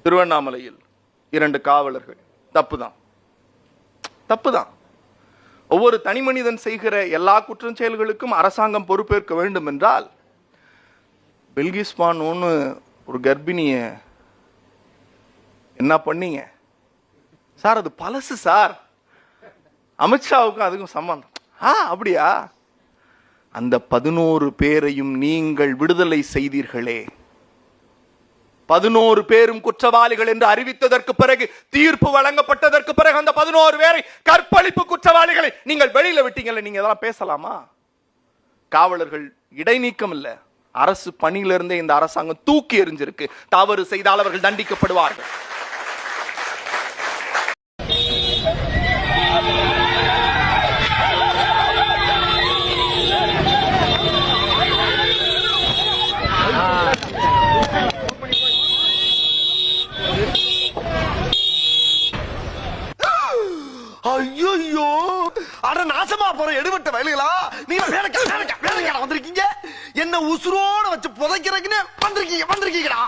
திருவண்ணாமலையில் 2 காவலர்கள். தப்புதான், தப்புதான். ஒவ்வொரு தனி மனிதன் செய்கிற எல்லா குற்றம் செயல்களுக்கும் அரசாங்கம் பொறுப்பேற்க வேண்டும் என்றால், பில்கிஸ் பானோன்னு ஒரு கர்ப்பிணிய என்ன பண்ணீங்க சார்? அது பழசு சார். அமித்ஷாவுக்கும் அதுக்கும் சம்பந்தம். அப்படியா? அந்த 11 பேரையும் நீங்கள் விடுதலை செய்தீர்களே, 11 பேரும் குற்றவாளிகள் என்று அறிவித்ததற்கு பிறகு, தீர்ப்பு வழங்கப்பட்டதற்கு பிறகு அந்த 11 பேரை, கற்பழிப்பு குற்றவாளிகளை நீங்கள் வெளியில விட்டீங்கல்ல. நீங்க இதெல்லாம் பேசலாமா? காவலர்கள் இடைநீக்கம் இல்ல, அரசு பணியிலிருந்தே இந்த அரசாங்கம் தூக்கி எறிஞ்சிருக்கு. தவறு செய்தால் அவர்கள் தண்டிக்கப்படுவார்கள். ஐயோ, அட நாசமா போற எடுபட்ட வயலுகளா, நீங்க வேலைக்கார வந்திருக்கீங்க. என்ன உசுரோட வச்சு புதைக்கிறதுக்குன்னு வந்திருக்கீங்கடா.